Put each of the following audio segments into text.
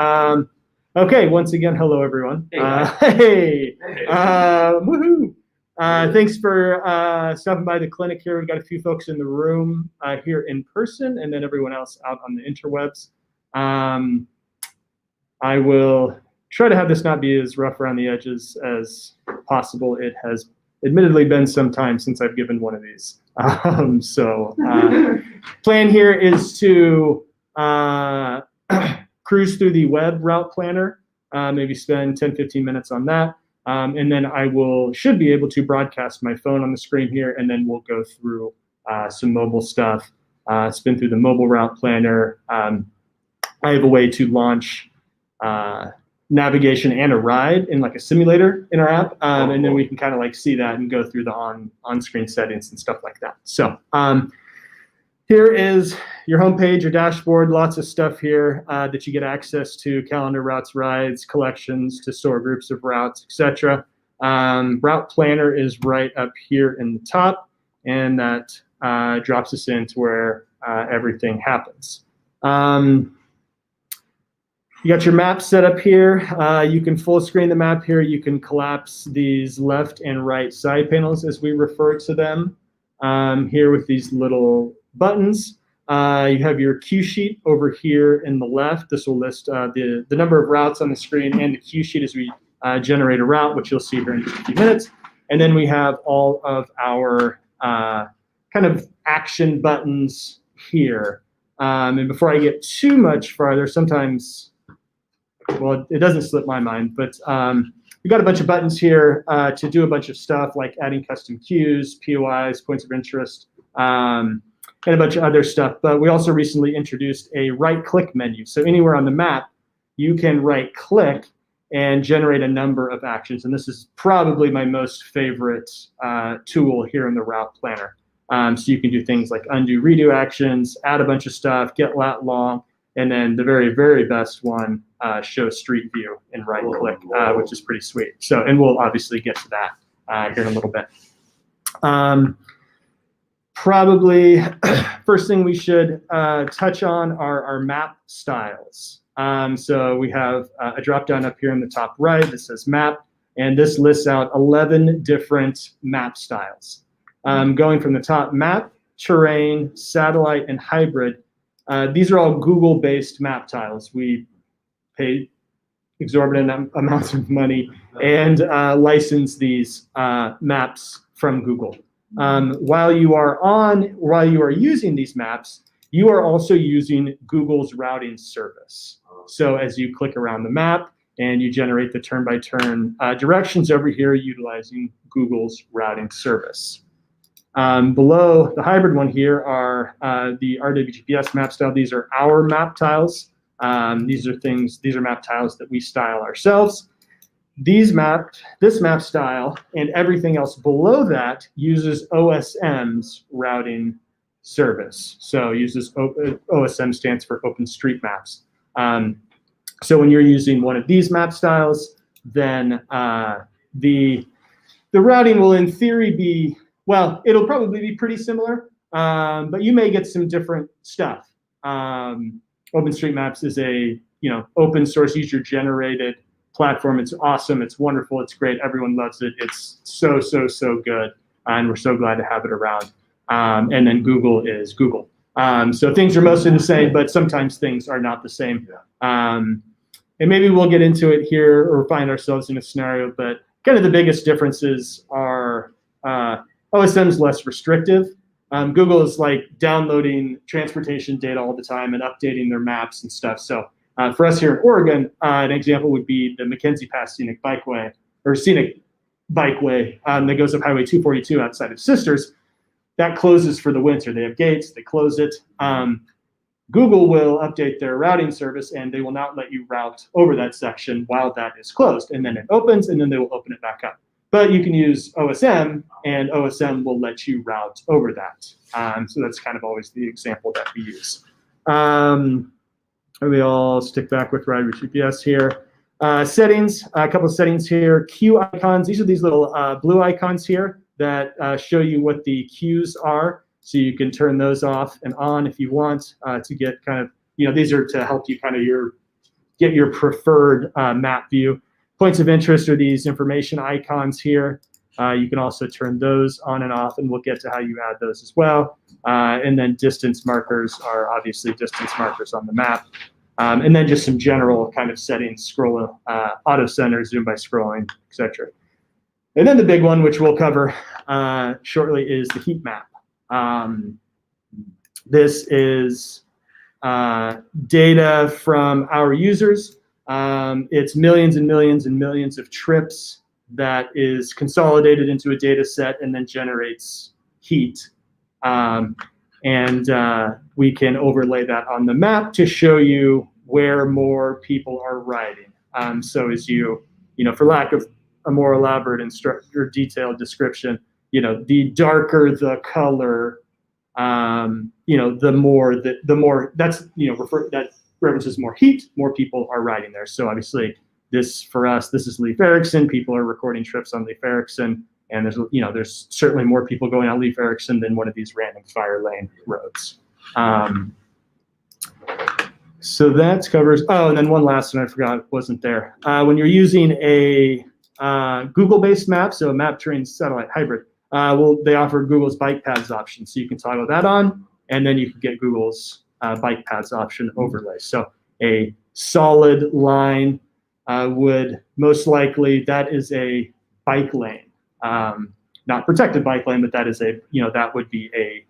Okay, once again, hello everyone. Hey. Woohoo! Thanks for stopping by the clinic here. We've got a few folks in the room here in person, and then everyone else out on the interwebs. I will try to have this not be as rough around the edges as possible. It has admittedly been some time since I've given one of these. Plan here is to cruise through the web route planner, maybe spend 10-15 minutes on that. And then I should be able to broadcast my phone on the screen here, and then we'll go through some mobile stuff, spin through the mobile route planner. I have a way to launch navigation and a ride in like a simulator in our app, and then we can kind of like see that and go through the on-screen settings and stuff like that. So here is your homepage, your dashboard, lots of stuff here that you get access to: calendar, routes, rides, collections to store groups of routes, etc. Route planner is right up here in the top, and that drops us into where everything happens. You got your map set up here. You can full screen the map here. You can collapse these left and right side panels, as we refer to them, here with these little buttons. You have your cue sheet over here in the left. This will list the number of routes on the screen and the cue sheet as we generate a route, which you'll see here in just a few minutes. And then we have all of our kind of action buttons here. And before I get too much farther, sometimes, well, it doesn't slip my mind, but we've got a bunch of buttons here to do a bunch of stuff like adding custom cues, POIs, points of interest, and a bunch of other stuff. But we also recently introduced a right-click menu. So anywhere on the map, you can right-click and generate a number of actions. And this is probably my most favorite tool here in the route planner. So you can do things like undo, redo actions, add a bunch of stuff, get lat long, and then the very, very best one, show street view in right-click, which is pretty sweet. So, and we'll obviously get to that here in a little bit. Probably first thing we should touch on are our map styles. So we have a drop-down up here in the top right that says map, and this lists out 11 different map styles. Going from the top: map, terrain, satellite, and hybrid. These are all Google-based map tiles. We pay exorbitant amounts of money and license these maps from Google. While you are using these maps, you are also using Google's routing service. So as you click around the map and you generate the turn-by-turn directions over here utilizing Google's routing service. Below the hybrid one here are the RWGPS map style. These are our map tiles. These are map tiles that we style ourselves. This map style and everything else below that uses OSM's routing service. So uses OSM stands for OpenStreetMaps. So when you're using one of these map styles, then the routing will in theory be, well, it'll probably be pretty similar, but you may get some different stuff. OpenStreetMaps is a open source user generated platform. It's awesome. It's wonderful. It's great. Everyone loves it. It's so good, and we're so glad to have it around. And then Google is Google. So things are mostly the same, but sometimes things are not the same. And maybe we'll get into it here or find ourselves in a scenario, but kind of the biggest differences are OSM's less restrictive. Google is like downloading transportation data all the time and updating their maps and stuff. So for us here in Oregon, an example would be the McKenzie Pass Scenic Bikeway, or Scenic Bikeway that goes up Highway 242 outside of Sisters. That closes for the winter. They have gates, they close it. Google will update their routing service and they will not let you route over that section while that is closed. And then it opens and then they will open it back up. But you can use OSM and OSM will let you route over that. So that's kind of always the example that we use. We all stick back with Ride with GPS here. Settings, a couple of settings here. Queue icons, these are these little blue icons here that show you what the queues are. So you can turn those off and on if you want to get kind of, these are to help you kind of get your preferred map view. Points of interest are these information icons here. You can also turn those on and off, and we'll get to how you add those as well. And then distance markers are obviously distance markers on the map. And then just some general kind of settings, scroll, auto center, zoom by scrolling, etc. And then the big one, which we'll cover shortly, is the heat map. This is data from our users. It's millions and millions and millions of trips that is consolidated into a data set and then generates heat. We can overlay that on the map to show you where more people are riding. So as you know, for lack of a more elaborate or detailed description, you know, the darker the color, you know, the more that's, you know, that references more heat, more people are riding there. So obviously this, for us, this is Leif Erikson. People are recording trips on Leif Erikson, and there's, you know, there's certainly more people going on Leif Erikson than one of these random fire lane roads. So that covers, oh, and then one last one I forgot, wasn't there. When you're using a Google-based map, so a map terrain satellite hybrid, they offer Google's bike paths option. So you can toggle that on, and then you can get Google's bike paths option overlay. So a solid line would most likely, that is a bike lane, not protected bike lane, but that is a, you know, that would be a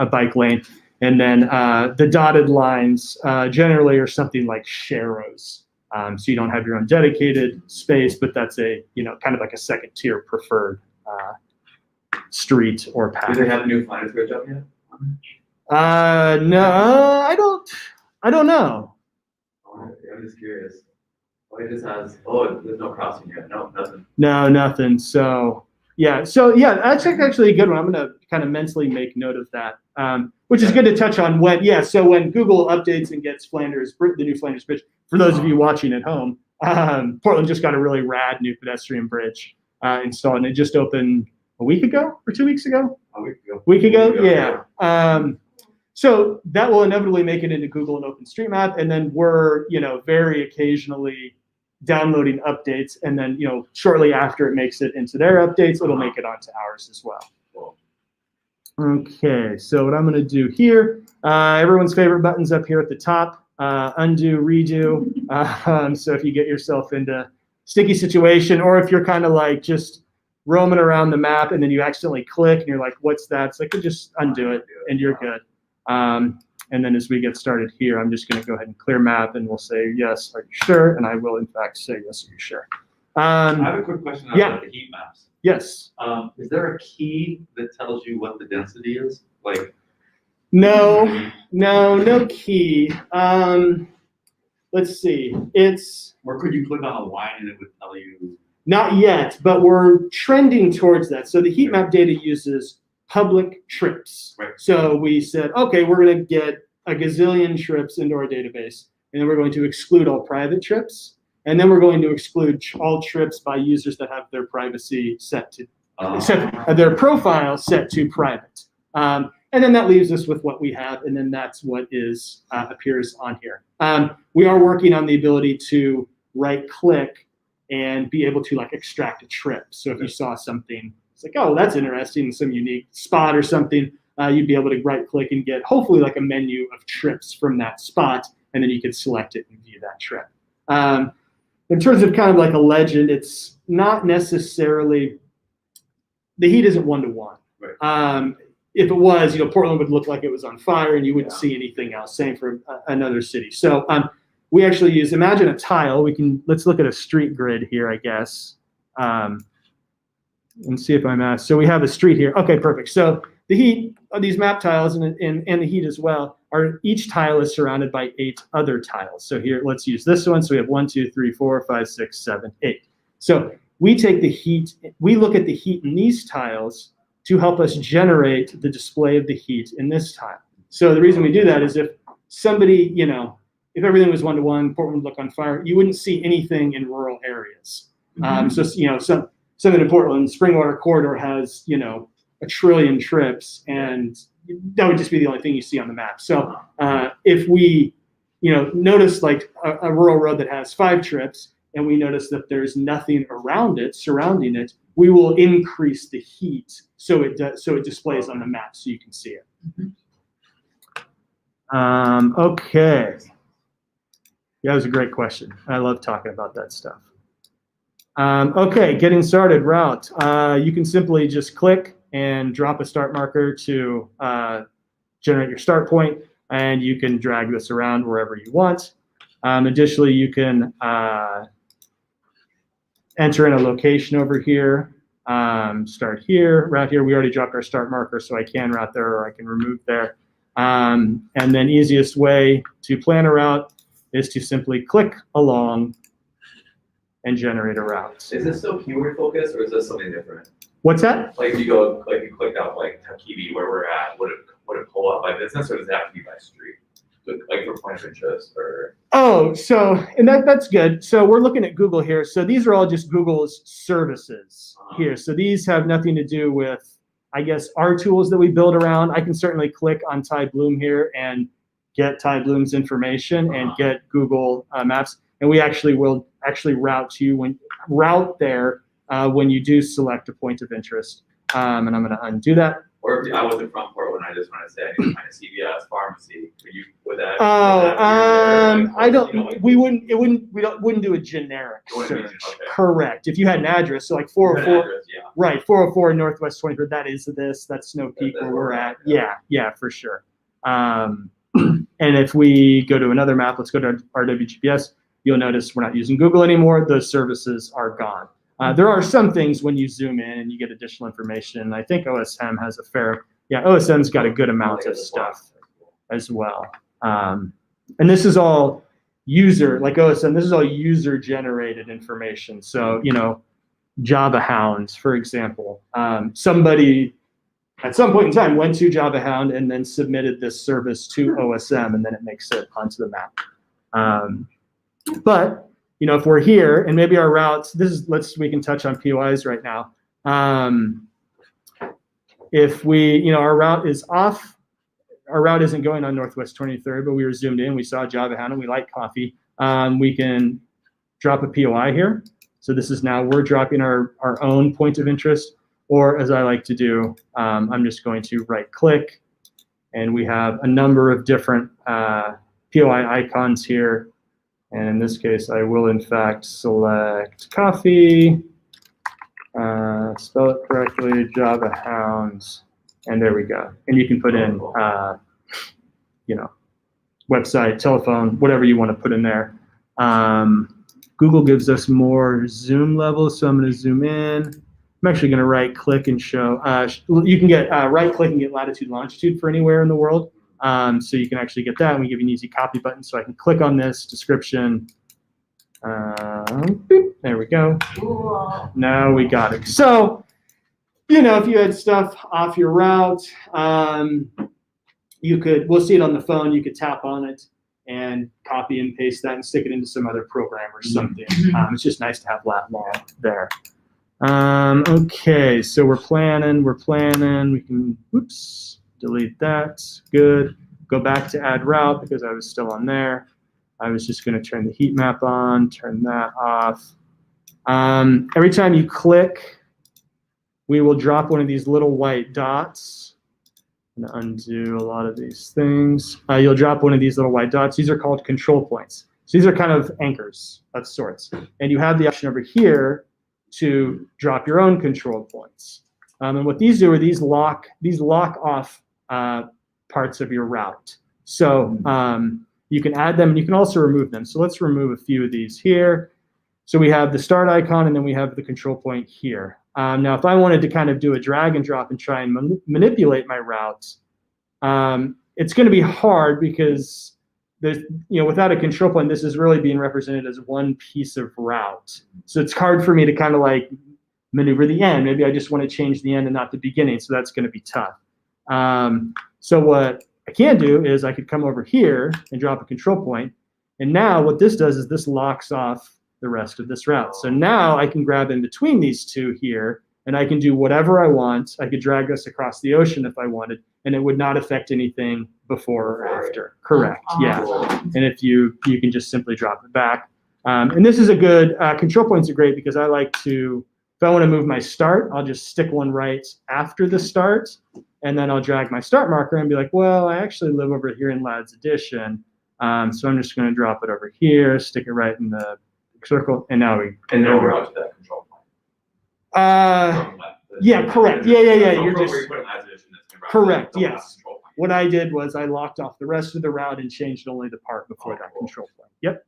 bike lane. And then the dotted lines generally are something like sharrows. So you don't have your own dedicated space, but that's a, you know, kind of like a second tier preferred street or path. Do they have a new Flinders Bridge up yet? No, I don't know. I'm just curious. Well, it just has, oh, there's no crossing yet. No, nothing. No, nothing. So yeah, that's actually a good one. I'm going to kind of mentally make note of that, which is good to touch on when, so when Google updates and gets the new Flinders Bridge, for those of you watching at home, Portland just got a really rad new pedestrian bridge installed, and it just opened a week ago or 2 weeks ago? A week ago, yeah. So that will inevitably make it into Google and OpenStreetMap, and then we're, you know, very occasionally downloading updates, and then, you know, shortly after it makes it into their updates, it'll make it onto ours as well. Cool. Okay, so what I'm going to do here, everyone's favorite buttons up here at the top, undo, redo. So if you get yourself into sticky situation, or if you're kind of like just roaming around the map and then you accidentally click and you're like, what's that? It's like, just undo it and you're good. And then as we get started here, I'm just going to go ahead and clear map, and we'll say, yes, are you sure? And I will, in fact, say, yes, are you sure? I have a quick question about the heat maps. Yes. Is there a key that tells you what the density is? Like, no key. Let's see. Or could you click on a line and it would tell you? Not yet, but we're trending towards that. So the heat map data uses public trips. Right. So we said, okay, we're going to get a gazillion trips into our database, and then we're going to exclude all private trips, and then we're going to exclude all trips by users that have their privacy set to, their profile set to private. And then that leaves us with what we have, and then that's what is appears on here. We are working on the ability to right-click and be able to like extract a trip. So if you saw something, it's like, oh, that's interesting, some unique spot or something, you'd be able to right-click and get hopefully like a menu of trips from that spot, and then you could select it and view that trip. In terms of kind of like a legend, it's not necessarily, the heat isn't one-to-one. Right. If it was, you know, Portland would look like it was on fire and you wouldn't see anything else. Same for another city. So we actually use, imagine a tile. Let's look at a street grid here, I guess, and see if I'm asked. So we have a street here. Okay, perfect. So the heat of these map tiles and the heat as well each tile is surrounded by 8 other tiles. So here, let's use this one. So we have 1, 2, 3, 4, 5, 6, 7, 8. So we take the heat, we look at the heat in these tiles to help us generate the display of the heat in this tile. So the reason we do that is if somebody, you know, if everything was one-to-one, Portland would look on fire, you wouldn't see anything in rural areas. So, you know, something in Portland, Springwater Corridor has, you know, 1 trillion trips, and that would just be the only thing you see on the map. So if we notice like a rural road that has 5 trips, and we notice that there's nothing around it, surrounding it, we will increase the heat so it displays on the map so you can see it. Okay. Yeah, that was a great question. I love talking about that stuff. Okay, getting started, route. You can simply just click and drop a start marker to generate your start point, and you can drag this around wherever you want. Additionally, you can enter in a location over here, start here, route here. We already dropped our start marker, so I can route there or I can remove there. And then easiest way to plan a route is to simply click along and generate a route. Is this still keyword focused or is this something different? What's that? Like if you go, like you clicked out like Takibi where we're at, would it pull up by business or does it have to be by street? Like for point of interest or? Oh, so, and that's good. So we're looking at Google here. So these are all just Google's services here. So these have nothing to do with, I guess, our tools that we build around. I can certainly click on Ty Bloom here and get Ty Bloom's information and get Google Maps. And we actually will route you route there when you do select a point of interest. And I'm going to undo that. Or if I wasn't from Portland, I just want to say I need to find a CVS pharmacy. Would that? I don't. We wouldn't do a generic search. Okay. Correct. If you had an address, so like 404, Address, yeah. right? 404 Northwest 23rd. That is this. That's Snow Peak where we're at. Yeah, for sure. And if we go to another map, let's go to our WGPS. You'll notice we're not using Google anymore. Those services are gone. There are some things when you zoom in and you get additional information. I think OSM has OSM's got a good amount of stuff as well. And this is all user, like OSM, this is all user generated information. So, Java Hounds, for example, somebody at some point in time went to Java Hound and then submitted this service to OSM, and then it makes it onto the map. But if we're here and maybe our routes, we can touch on POIs right now. If our route is off, our route isn't going on Northwest 23rd, but we were zoomed in, we saw Java Hound and we like coffee. We can drop a POI here. So this is now, we're dropping our own point of interest, or as I like to do, I'm just going to right click and we have a number of different POI icons here. And in this case, I will in fact select coffee, spell it correctly, Java Hounds, and there we go. And you can put in, website, telephone, whatever you want to put in there. Google gives us more zoom levels, so I'm going to zoom in. I'm actually going to right click and show. You can get right click and get latitude, longitude for anywhere in the world. So you can actually get that, and we give you an easy copy button. So I can click on this description. Boop, there we go. Cool. Now we got it. So, if you had stuff off your route, we'll see it on the phone. You could tap on it and copy and paste that and stick it into some other program or something. It's just nice to have lat long there. Okay, so we're planning. We can, delete that. Good. Go back to add route because I was still on there. I was just going to turn the heat map on, turn that off. Every time you click, we will drop one of these little white dots. I'm going to undo a lot of these things. You'll drop one of these little white dots. These are called control points. So these are kind of anchors of sorts. And you have the option over here to drop your own control points. And what these do are these lock off parts of your route. So you can add them and you can also remove them. So let's remove a few of these here. So we have the start icon and then we have the control point here. Now, if I wanted to kind of do a drag and drop and try and manipulate my routes, it's going to be hard because there's, without a control point, this is really being represented as one piece of route. So it's hard for me to kind of like maneuver the end. Maybe I just want to change the end and not the beginning. So that's going to be tough. So what I can do is I could come over here and drop a control point. And now what this does is this locks off the rest of this route. So now I can grab in between these two here and I can do whatever I want. I could drag this across the ocean if I wanted, and it would not affect anything before or after. Correct, yeah. Cool. And if you can just simply drop it back. And this is a good, control points are great because I like to, if I want to move my start, I'll just stick one right after the start, and then I'll drag my start marker and be like, well, I actually live over here in Ladd's Addition, so I'm just going to drop it over here, stick it right in the circle, and now we. And then we're out to that control point. Yeah, correct. Yeah. You're just correct. So Yes. What I did was I locked off the rest of the route and changed only the part before that control point. Yep.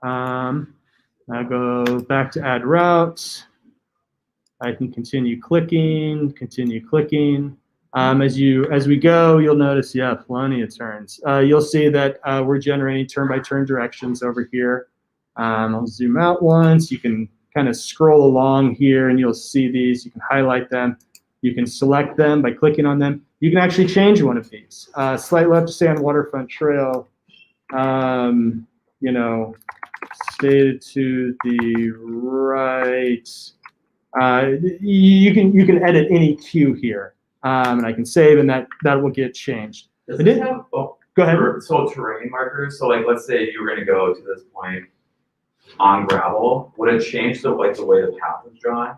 Now go back to add routes. I can continue clicking. As we go, you'll notice, yeah, plenty of turns. You'll see that we're generating turn-by-turn directions over here. I'll zoom out once. You can kind of scroll along here and you'll see these. You can highlight them. You can select them by clicking on them. You can actually change one of these. Slight left to stay on Waterfront Trail. Stated to the right. You can edit any cue here, and I can save, and that will get changed. Does it have, go ahead. So terrain markers. So like, let's say you were going to go to this point on gravel. Would it change the way the path is drawn?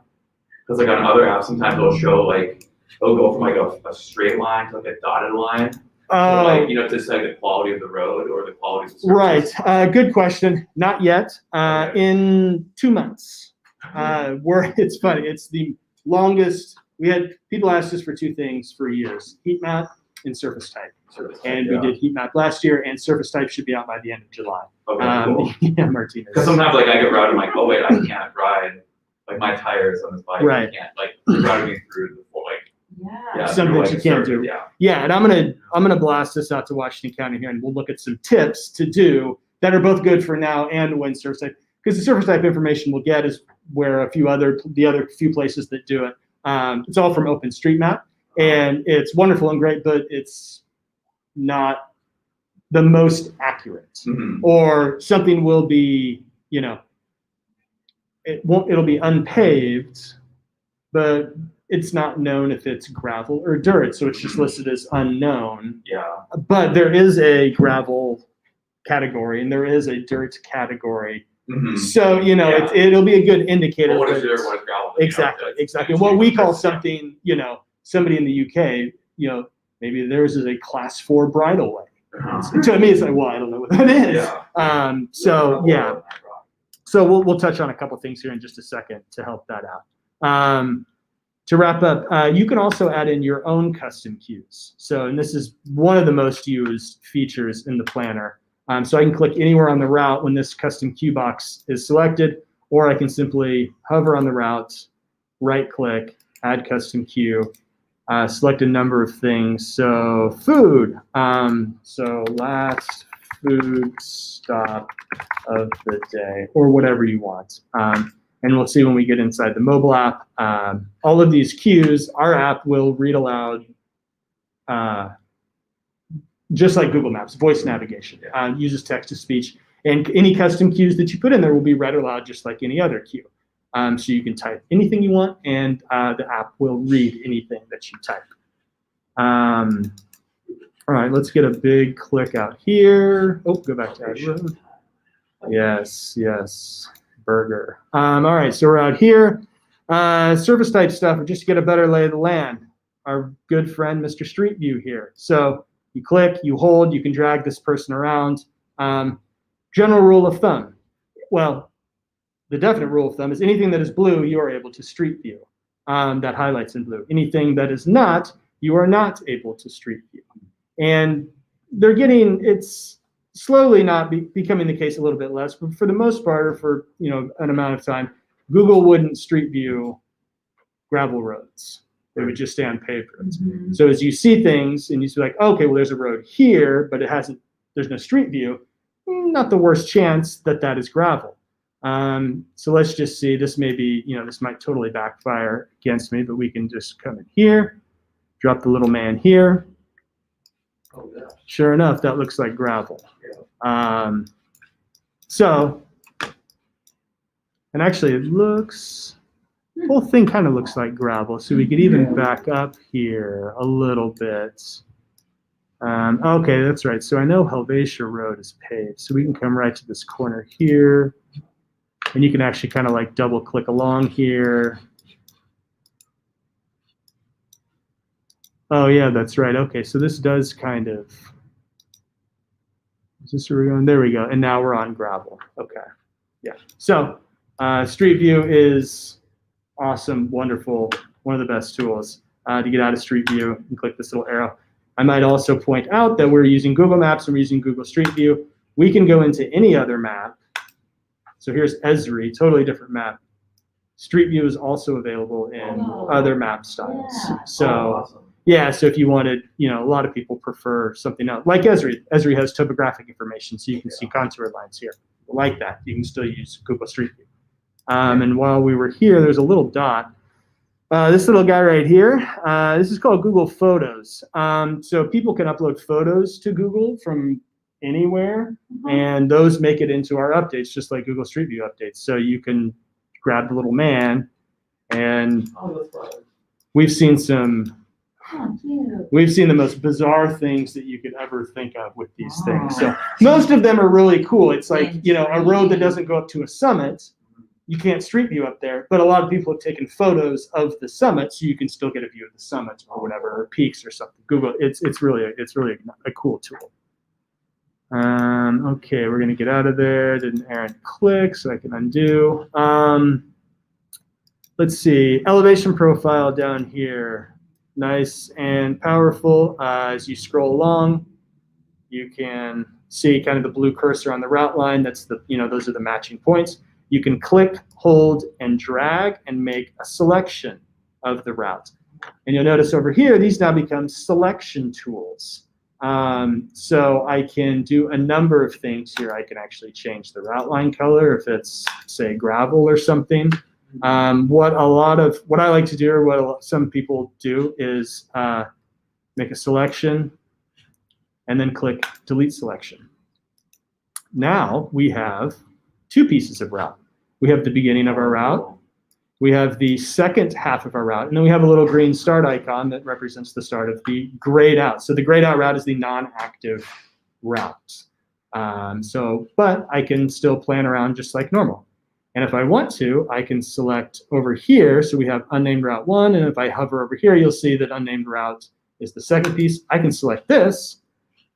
Because like on other apps, sometimes it'll show like it'll go from like a straight line to like a dotted line. Or like, just like the quality of the road or the quality of the surface. Right. Good question. Not yet. In 2 months. It's funny. It's the longest. We had people ask us for two things for years: heat map and surface type. We did heat map last year, and surface type should be out by the end of July. Okay, cool. Yeah, Martinez. Because sometimes like I get routed, I'm like, oh wait, I can't ride like my tires on this bike. Right. I can't like routing me through the full like. Yeah, Something that you can't do. Yeah, and I'm gonna blast this out to Washington County here, and we'll look at some tips to do that are both good for now and when surface type. Because the surface type information we'll get is where the other few places that do it. It's all from OpenStreetMap, and it's wonderful and great, but it's not the most accurate. Mm-hmm. Or something will be, it'll be unpaved, but it's not known if it's gravel or dirt, so it's just listed as unknown. Yeah. But there is a gravel category and there is a dirt category. Mm-hmm. So, it'll be a good indicator. Well, what is dirt, what is gravel? Exactly. What we call something, somebody in the UK, maybe theirs is a class 4 bridle way. Uh-huh. To me, it's like, well, I don't know what that is. Yeah. So we'll touch on a couple things here in just a second to help that out. To wrap up, you can also add in your own custom cues. And this is one of the most used features in the planner. So I can click anywhere on the route when this custom cue box is selected, or I can simply hover on the route, right click, add custom cue, select a number of things. So food, so last food stop of the day, or whatever you want. And we'll see when we get inside the mobile app. All of these cues, our app will read aloud, just like Google Maps, voice navigation, uses text-to-speech. And any custom cues that you put in there will be read aloud just like any other cue. So you can type anything you want, and the app will read anything that you type. All right, let's get a big click out here. Oh, go back to Add Road. Yes. Burger. All right, so we're out here. Surface type stuff, just to get a better lay of the land. Our good friend, Mr. Street View here. So you click, you hold, you can drag this person around. General rule of thumb. Well, the definite rule of thumb is anything that is blue, you are able to street view. That highlights in blue. Anything that is not, you are not able to street view. And it's slowly not becoming the case a little bit less, but for the most part, or for an amount of time, Google wouldn't street view gravel roads. They would just stay on paved roads. Mm-hmm. So as you see things and you see like, okay, well, there's a road here, but there's no street view, not the worst chance that is gravel. So let's just see, this may be, this might totally backfire against me, but we can just come in here, drop the little man here. Oh, yeah. Sure enough, that looks like gravel. Yeah. And actually the whole thing kind of looks like gravel. So we could even back up here a little bit. Okay, that's right. So I know Helvetia Road is paved, so we can come right to this corner here, and you can actually kind of like double click along here. Oh yeah, that's right. Okay, so this does kind of, is this where we're going? There we go. And now we're on gravel. Okay, yeah. So Street View is awesome, wonderful, one of the best tools to get out of Street View and click this little arrow. I might also point out that we're using Google Maps and we're using Google Street View. We can go into any other map. So here's Esri, totally different map. Street View is also available in other map styles. So awesome. yeah, so if you wanted, a lot of people prefer something else. Like Esri. Esri has topographic information, so you can see contour lines here. Like that, you can still use Google Street View. And while we were here, there's a little dot. This little guy right here, this is called Google Photos. So people can upload photos to Google from anywhere, and those make it into our updates, just like Google Street View updates. So you can grab the little man, and we've seen the most bizarre things that you could ever think of with these things. So most of them are really cool. It's like, a road that doesn't go up to a summit. You can't Street View up there, but a lot of people have taken photos of the summit, so you can still get a view of the summit or whatever, or peaks or something. Google, it's really a cool tool. Okay, we're gonna get out of there. Didn't errant click, so I can undo. Let's see, elevation profile down here, nice and powerful. As you scroll along, you can see kind of the blue cursor on the route line. That's the, those are the matching points. You can click, hold, and drag and make a selection of the route. And you'll notice over here, these now become selection tools. So I can do a number of things here. I can actually change the route line color if it's, say, gravel or something. What I like to do, or what some people do, is make a selection and then click delete selection. Now we have two pieces of route. We have the beginning of our route, we have the second half of our route, and then we have a little green start icon that represents the start of the grayed out. So the grayed out route is the non-active route. But I can still plan around just like normal. And if I want to, I can select over here. So we have unnamed route 1, and if I hover over here, you'll see that unnamed route is the second piece. I can select this,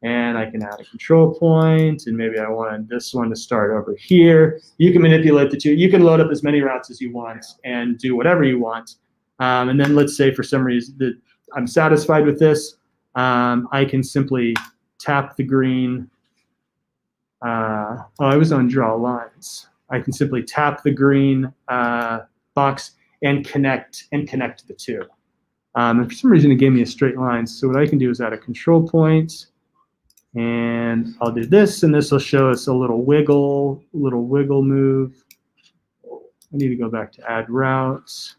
and I can add a control point, and maybe I want this one to start over here. You can manipulate the two. You can load up as many routes as you want and do whatever you want. And then let's say for some reason that I'm satisfied with this, I can simply tap the green. I was on draw lines. I can simply tap the green box and connect the two. And for some reason, it gave me a straight line. So what I can do is add a control point. And I'll do this, and this will show us a little wiggle move. I need to go back to add routes.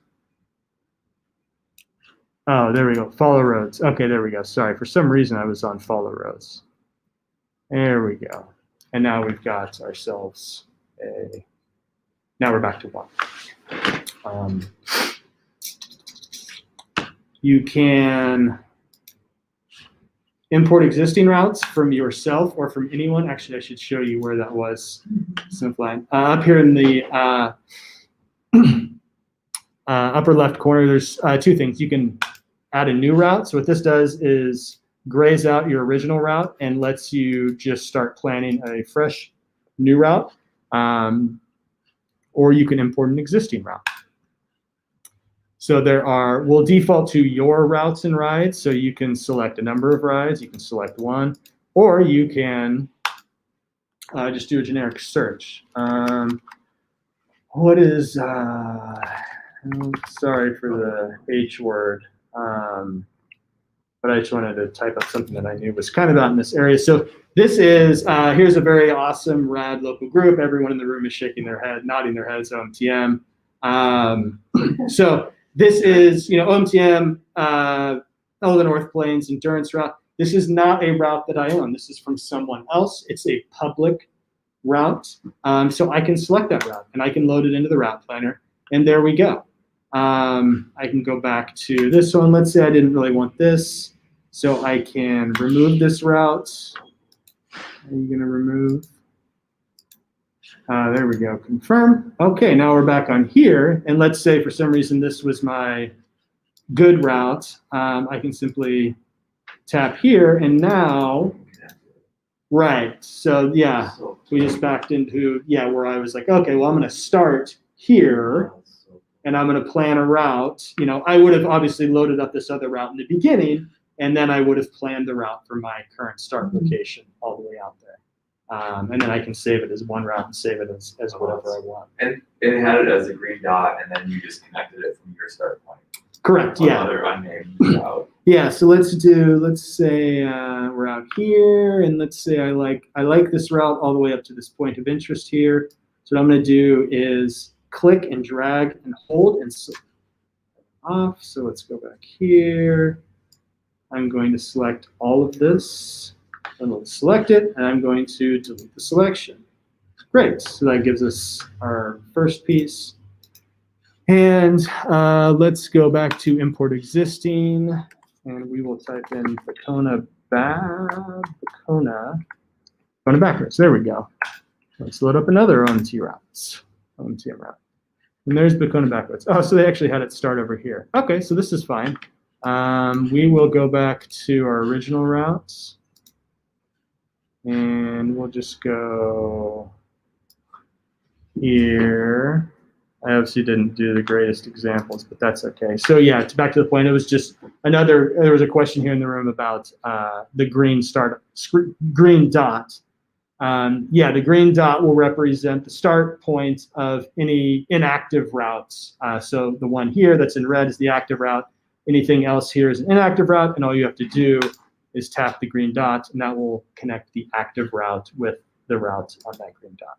Oh, there we go, follow roads. Okay, there we go. Sorry, for some reason I was on follow roads. There we go. And now we've got ourselves now we're back to 1. You can import existing routes from yourself or from anyone. Actually, I should show you where that was. Simply up here in the upper left corner, there's two things. You can add a new route. So what this does is grays out your original route and lets you just start planning a fresh new route. Or you can import an existing route. So we'll default to your routes and rides. So you can select a number of rides, you can select one, or you can just do a generic search. What is, sorry for the H word, but I just wanted to type up something that I knew was kind of out in this area. So this is, here's a very awesome, rad local group. Everyone in the room is shaking their head, nodding their heads, OMTM. So this is, OMTM, Elva North Plains Endurance Route. This is not a route that I own. This is from someone else. It's a public route. So I can select that route and I can load it into the route planner. And there we go. I can go back to this one. Let's say I didn't really want this. So I can remove this route. I'm going to remove. There we go, confirm. Okay, now we're back on here. And let's say for some reason this was my good route. I can simply tap here and now, right. So yeah, we just backed into, where I was like, okay, well, I'm going to start here and I'm going to plan a route. You know, I would have obviously loaded up this other route in the beginning, and then I would have planned the route for my current start location all the way out there. And then I can save it as one route and save it as whatever I want. And it had it as a green dot, and then you just connected it from your start point. Correct, yeah. Another unnamed route. Yeah, so let's say we're out here, and let's say I like this route all the way up to this point of interest here. So what I'm going to do is click and drag and hold and off. So let's go back here. I'm going to select all of this, and we'll select it, and I'm going to delete the selection. Great, so that gives us our first piece. And let's go back to import existing, and we will type in Bacona backwards. There we go. Let's load up another OMT route. And there's Bacona backwards. Oh, so they actually had it start over here. Okay, so this is fine. We will go back to our original routes, and we'll just go here. I obviously didn't do the greatest examples, but that's okay. So yeah, back to the point, it was just there was a question here in the room about the green dot. The green dot will represent the start point of any inactive routes. So the one here that's in red is the active route. Anything else here is an inactive route, and all you have to do is tap the green dot, and that will connect the active route with the route on that green dot.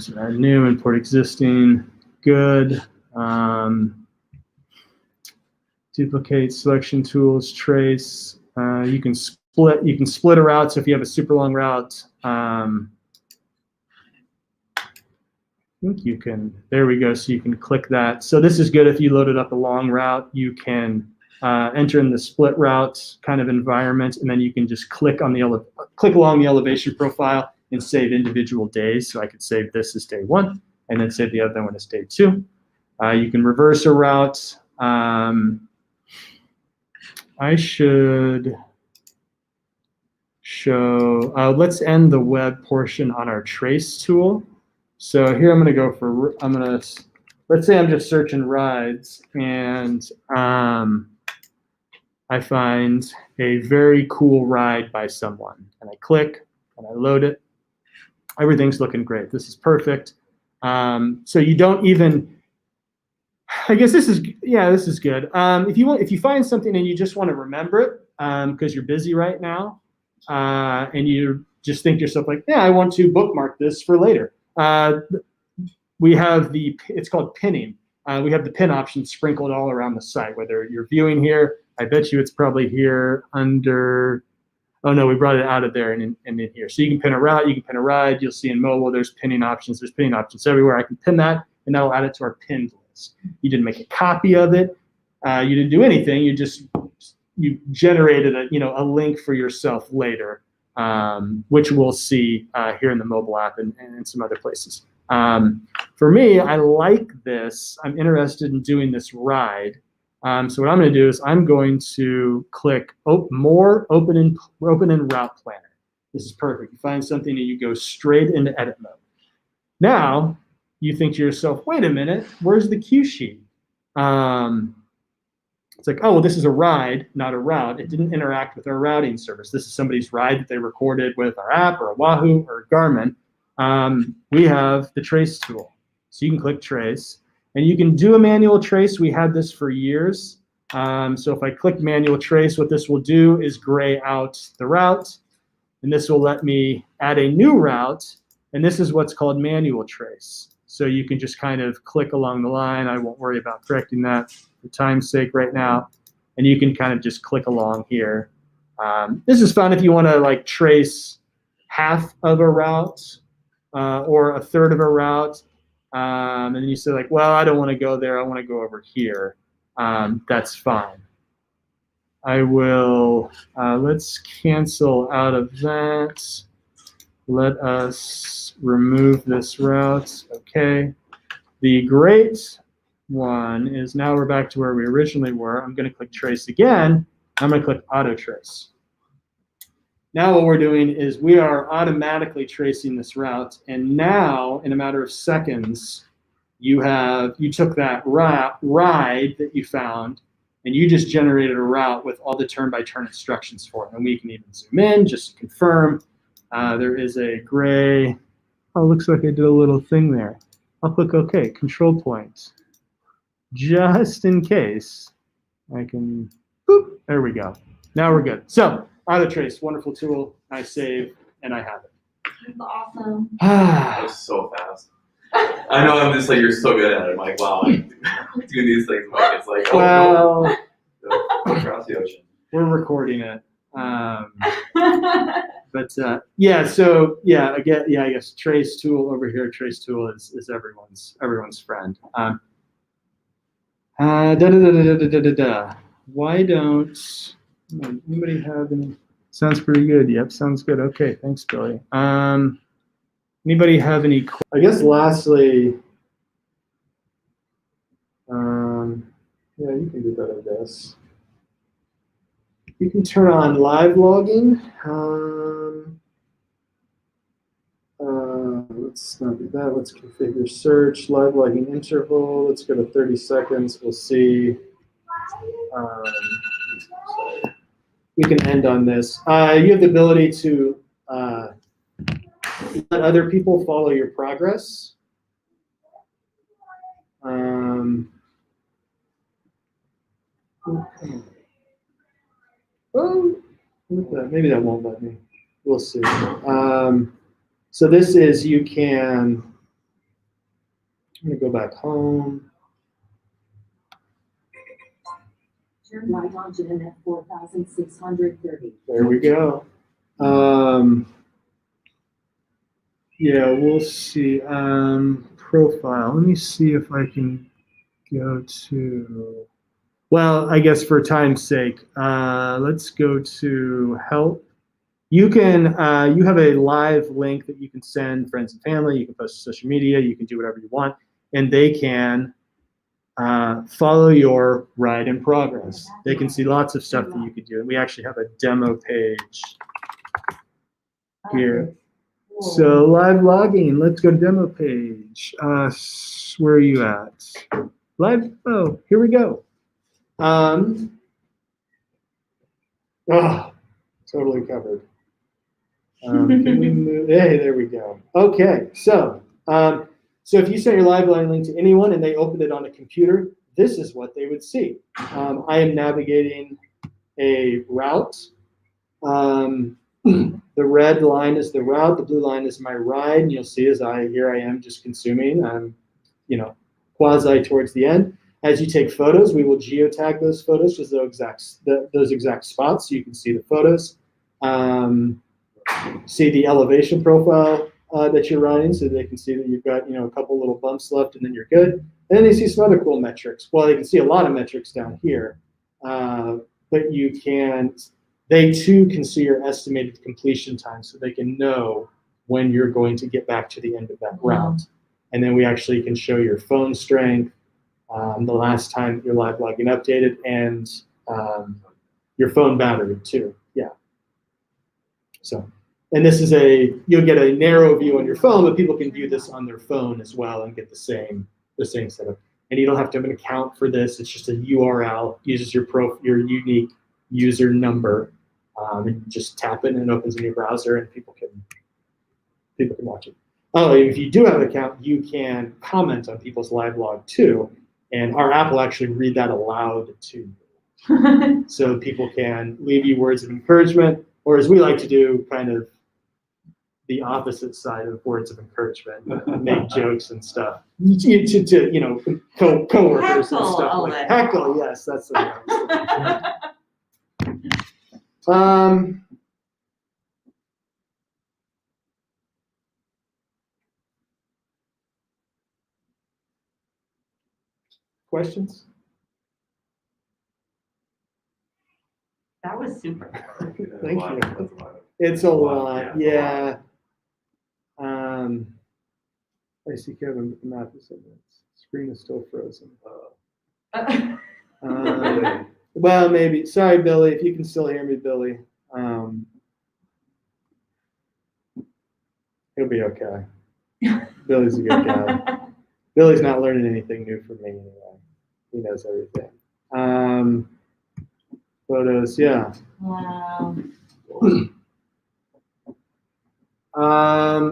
So add new, import existing, good. Duplicate, selection tools, trace. You can split a route. So if you have a super long route, I think you can, there we go. So you can click that. So this is good if you loaded up a long route. You can enter in the split route kind of environment, and then you can just click along the elevation profile and save individual days. So I could save this as day 1, and then save the other one as day 2. You can reverse a route. I should show, let's end the web portion on our trace tool. So here I'm gonna let's say I'm just searching rides, and I find a very cool ride by someone, and I click and I load it. Everything's looking great. This is perfect. So you don't even, I guess this is good. If you find something and you just want to remember it because you're busy right now, and you just think to yourself like, yeah, I want to bookmark this for later. We have it's called pinning. We have the pin option sprinkled all around the site. Whether you're viewing here, I bet you it's probably here under. Oh no, we brought it out of there and in here. So you can pin a route, you can pin a ride. You'll see in mobile, there's pinning options. There's pinning options everywhere. I can pin that, and that'll add it to our pinned list. You didn't make a copy of it. You didn't do anything. You generated a link for yourself later, which we'll see here in the mobile app and some other places. For me, I like this. I'm interested in doing this ride. So what I'm going to do is I'm going to click more open in route planner. This is perfect. You find something and you go straight into edit mode. Now you think to yourself, wait a minute, where's the cue sheet? It's like, oh, well, this is a ride, not a route. It didn't interact with our routing service. This is somebody's ride that they recorded with our app or a Wahoo or a Garmin. We have the trace tool. So you can click trace. And you can do a manual trace. We had this for years. So if I click manual trace, what this will do is gray out the route. And this will let me add a new route. And this is what's called manual trace. So you can just kind of click along the line. I won't worry about correcting that for time's sake right now. And you can kind of just click along here. This is fun if you want to like trace half of a route or a third of a route. And then you say like, well, I don't want to go there. I want to go over here. That's fine. I will, let's cancel out of that. Let us remove this route. Okay. The great one is now we're back to where we originally were. I'm going to click trace again. I'm going to click auto trace. Now what we're doing is we are automatically tracing this route. And now in a matter of seconds, you took that ride that you found and you just generated a route with all the turn-by-turn instructions for it. And we can even zoom in just to confirm. There is a gray, oh, looks like I did a little thing there. I'll click OK, control point. Just in case I can, boop, there we go. Now we're good. So auto trace, wonderful tool. I save and I have it. That's awesome. That was so fast. I know I'm just like, you're so good at it. I'm like, wow, like, doing these things, like, it's like, oh, well, no, across the ocean. we're recording it. But yeah, so yeah, again, yeah, I guess trace tool over here. Trace tool is everyone's friend. Why don't anybody have any? Sounds pretty good. Yep, sounds good. Okay, thanks, Billy. Anybody have any? I guess lastly, yeah, you can do that, I guess. You can turn on live logging. Let's not do that. Let's configure search, live logging interval. Let's go to 30 seconds. We'll see. We can end on this. You have the ability to let other people follow your progress. Oh, maybe that won't let me. We'll see. So this is, you can, I'm going to go back home. Turn right onto NF 4630. There we go. Yeah, we'll see. Profile. Let me see if I can go to, well, I guess for time's sake, let's go to help. You can, you have a live link that you can send friends and family. You can post to social media. You can do whatever you want, and they can follow your ride in progress. They can see lots of stuff that you could do. And we actually have a demo page here. So live logging, let's go to demo page. Where are you at? Live, oh, here we go. Oh, totally covered. Can we move? Hey, there we go. Okay, so if you sent your live line link to anyone and they opened it on a computer, this is what they would see. I am navigating a route. The red line is the route. The blue line is my ride. And you'll see as here I am just consuming. I'm, quasi towards the end. As you take photos, we will geotag those photos to those exact spots, so you can see the photos. See the elevation profile that you're running, so they can see that you've got a couple little bumps left, and then you're good. And then they see some other cool metrics. Well, they can see a lot of metrics down here, but they too can see your estimated completion time, so they can know when you're going to get back to the end of that route. And then we actually can show your phone strength, the last time your live logging updated, and your phone battery too. Yeah. So, and this is you'll get a narrow view on your phone, but people can view this on their phone as well and get the same setup. And you don't have to have an account for this. It's just a URL, uses your unique user number, and you just tap it and it opens in your browser, and people can watch it. Oh, if you do have an account, you can comment on people's live log too, and our app will actually read that aloud to you. So people can leave you words of encouragement, or as we like to do, kind of the opposite side of words of encouragement, make jokes and stuff to coworkers and stuff like heckle. Yes, that's the right. Questions? That was super. Thank you. That's a lot. It's a Wow, lot, yeah, yeah. I see Kevin, but the map is in this. Screen is still frozen. Well, maybe. Sorry, Billy, if you can still hear me, Billy. He'll be okay. Billy's a good guy. Billy's not learning anything new from me anyway. He knows everything. Photos, yeah. Wow.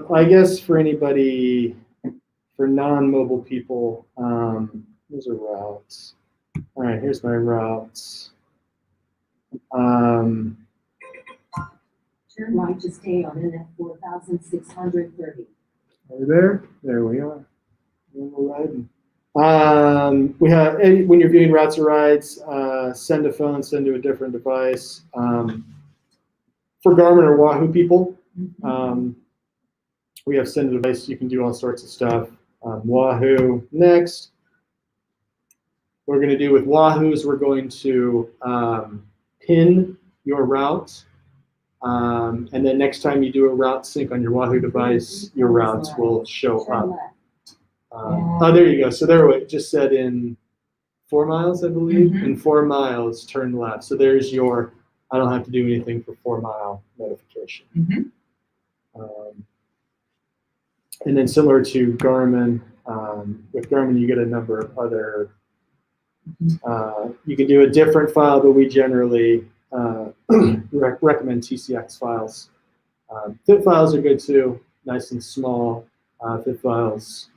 I guess for anybody, for non-mobile people, those are routes. All right, here's my routes. Turn right to stay on NF 4630. Are we there? There we are. We're riding. We have, when you're viewing routes or rides, send a phone, send to a different device. For Garmin or Wahoo people, we have send a device. You can do all sorts of stuff. Wahoo next. What we're going to do with Wahoos, we're going to pin your route. And then next time you do a route sync on your Wahoo device, your routes will show Turn up. left. Oh, there you go. So there it just said in 4 miles, I believe. In 4 miles, turn left. So there's your, I don't have to do anything for 4 mile notification. And then similar to Garmin, with Garmin, you get a number of other, you can do a different file, but we generally recommend TCX files. FIT files are good too, nice and small. FIT files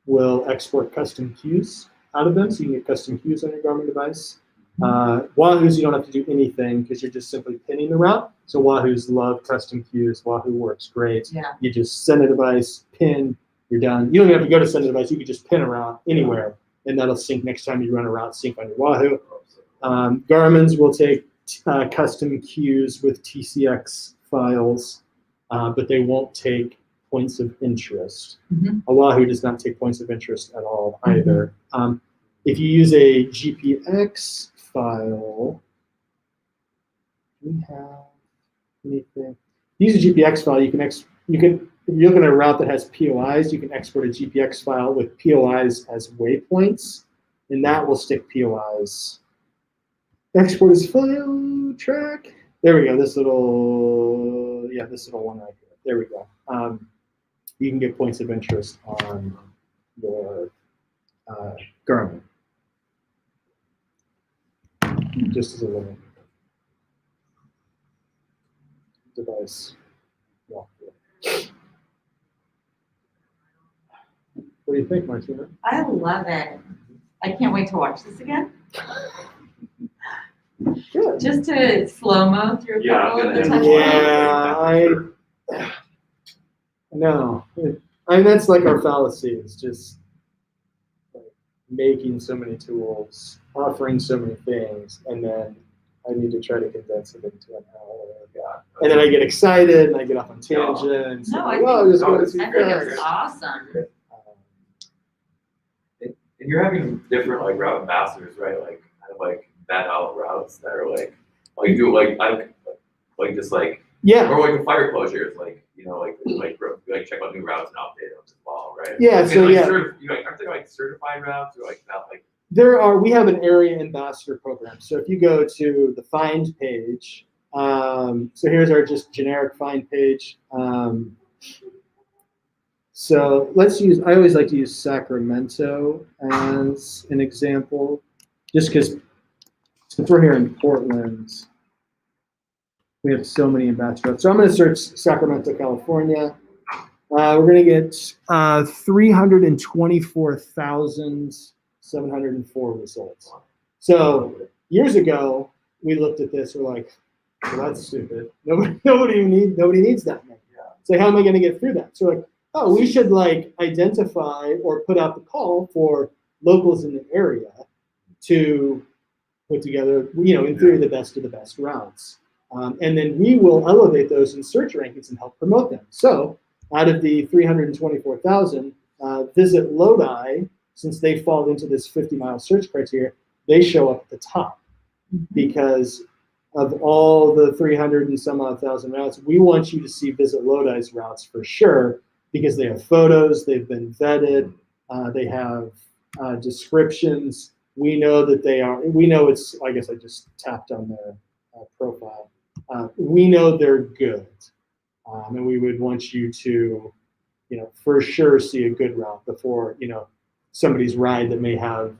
will export custom queues out of them, so you can get custom queues on your Garmin device. Wahoos, you don't have to do anything because you're just simply pinning the route. So Wahoos love custom queues. Wahoo works great. Yeah. You just send a device, pin, you're done. You don't even have to go to send a device. You can just pin a route anywhere, and that'll sync next time you run a route sync on your Wahoo. Garmin's will take custom queues with TCX files, but they won't take points of interest. A Wahoo does not take points of interest at all either. If you use a GPX file, do we have anything? Use a GPX file. You can if you're looking at a route that has POIs, you can export a GPX file with POIs as waypoints, and that will stick POIs. Export as file track. There we go. This little one right here. There we go. You can get points of interest on your Garmin, just as a little device walkthrough. What do you think, Martina? I love it. I can't wait to watch this again. Good. Just to slow-mo through a couple of the touch points. Yeah, no. I mean, that's like our fallacy. It's just like making so many tools, offering so many things, and then I need to try to condense it into an hour. And then I get excited and I get off on tangents. No, and I just think go to see it's cars. awesome. And you're having different like route ambassadors, right? Like kind of like vet out routes that are like do like just like Yeah. or like the fire closures, like you know like check out new routes and update them as well, right? Yeah. And So like, yeah. Aren't there like certified routes or like that like? We have an area ambassador program. So if you go to the find page, so here's our just generic find page. So I always like to use Sacramento as an example, just because since we're here in Portland, we have so many ambassadors. So I'm going to search Sacramento, California. We're going to get 324,704 results. So years ago, we looked at this. We're like, well, that's stupid. Nobody needs that many. So how am I going to get through that? So like, oh, we should like identify or put out the call for locals in the area to put together, in theory, the best of the best routes. And then we will elevate those in search rankings and help promote them. So out of the 324,000, Visit Lodi, since they fall into this 50-mile search criteria, they show up at the top because of all the 300 and some odd thousand routes, we want you to see Visit Lodi's routes for sure, because they have photos, they've been vetted, they have descriptions. We know that we know it's, I guess I just tapped on their profile. We know they're good. And we would want you to, for sure see a good route before, somebody's ride that may have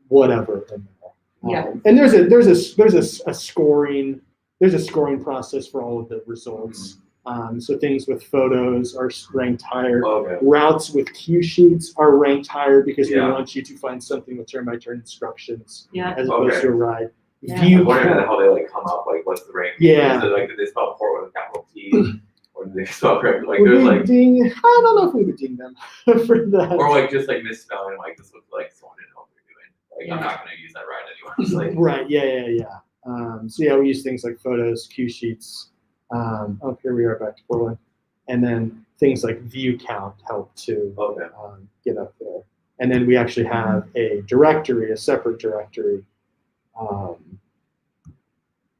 whatever in there. Yeah. And there's a scoring process for all of the results. So things with photos are ranked higher. Okay. Routes with cue sheets are ranked higher because we Yeah. want you to find something with turn-by-turn instructions Yeah. as opposed Okay. to a ride. Yeah. View I'm wondering count. how they like come up, like what's the rank? Yeah. Is it like, did they spell port with a capital P? Or did they spell correct? Like Would there's we like, ding? I don't know if we would ding them for that. or like just like misspelling, like this looks like someone didn't know what they're doing. Like I'm Yeah. not gonna use that ride anymore. It's like, Right, yeah. So yeah, we use things like photos, cue sheets. Here we are back to Portland. And then things like view count help to okay. get up there. And then we actually have a directory, a separate directory.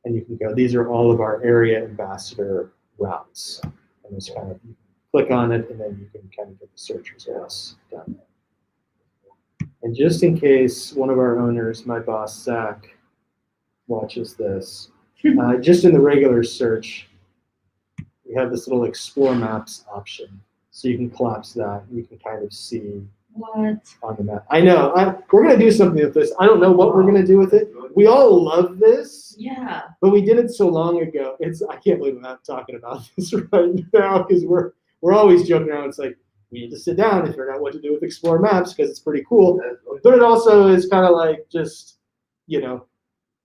And you can go, these are all of our area ambassador routes. And just kind of click on it, and then you can kind of get the search results down there. And just in case one of our owners, my boss, Zach, watches this, just in the regular search, we have this little explore maps option. So you can collapse that, and you can kind of see What? on the map. I know, we're gonna do something with this. I don't know what we're gonna do with it. We all love this, Yeah. but we did it so long ago. I can't believe I'm not talking about this right now, because we're always joking around. It's like, we need to sit down and figure out what to do with explore maps, because it's pretty cool. But it also is kind of like just,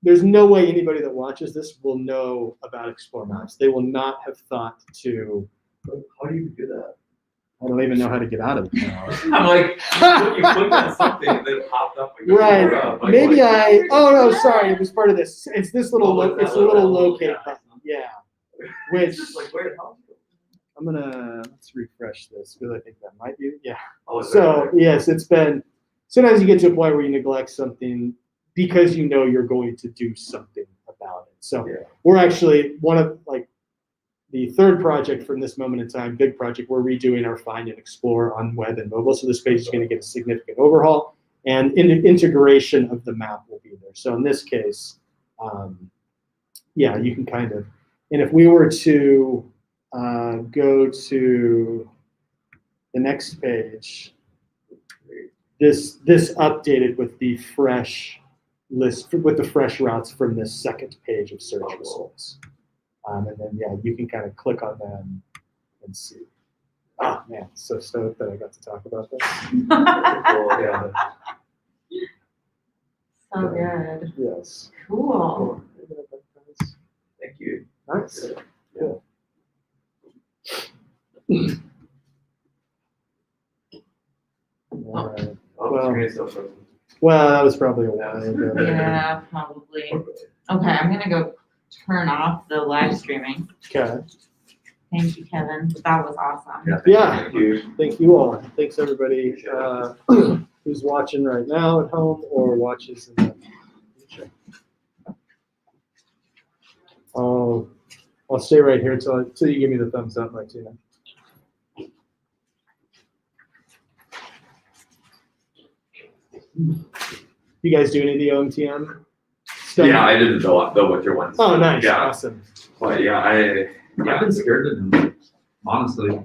there's no way anybody that watches this will know about explore maps. They will not have thought to. How do you do that? I don't even know how to get out of it now. I'm like, you click on something and then it popped up. And Right. Like, Maybe what? oh no, sorry, it was part of this. It's this little, Oh, it's a that little little locate guy. button. Yeah. It's Which just like, where the hell? I'm gonna, let's refresh this, because I think that might be, yeah. Oh, is So that yes, it's been, sometimes you get to a point where you neglect something because you know you're going to do something about it. So Yeah. we're actually, one of the third project from this moment in time, big project, we're redoing our Find and Explore on web and mobile. So this page is going to get a significant overhaul, and integration of the map will be there. So in this case, you can kind of, and if we were to go to the next page, this updated with the fresh list, with the fresh routes from this second page of search results. And then, you can kind of click on them and see. Oh, man, so stoked that I got to talk about this. cool? Yeah. So good. Yes. Cool. Thank you. Nice. Cool. All right. Oh, Well- screen is so frozen. Well, that was probably a while ago. Yeah, probably. Okay, I'm gonna go turn off the live streaming. Okay. Thank you, Kevin. That was awesome. Yeah. Thank you. Thank you all. Thanks everybody who's watching right now at home or watches in the future. I'll stay right here till you give me the thumbs up, Martina. You guys do any of the OMTM stuff? Yeah, I did the winter ones. Oh, nice. Yeah. Awesome. But yeah, I've been scared of them, honestly.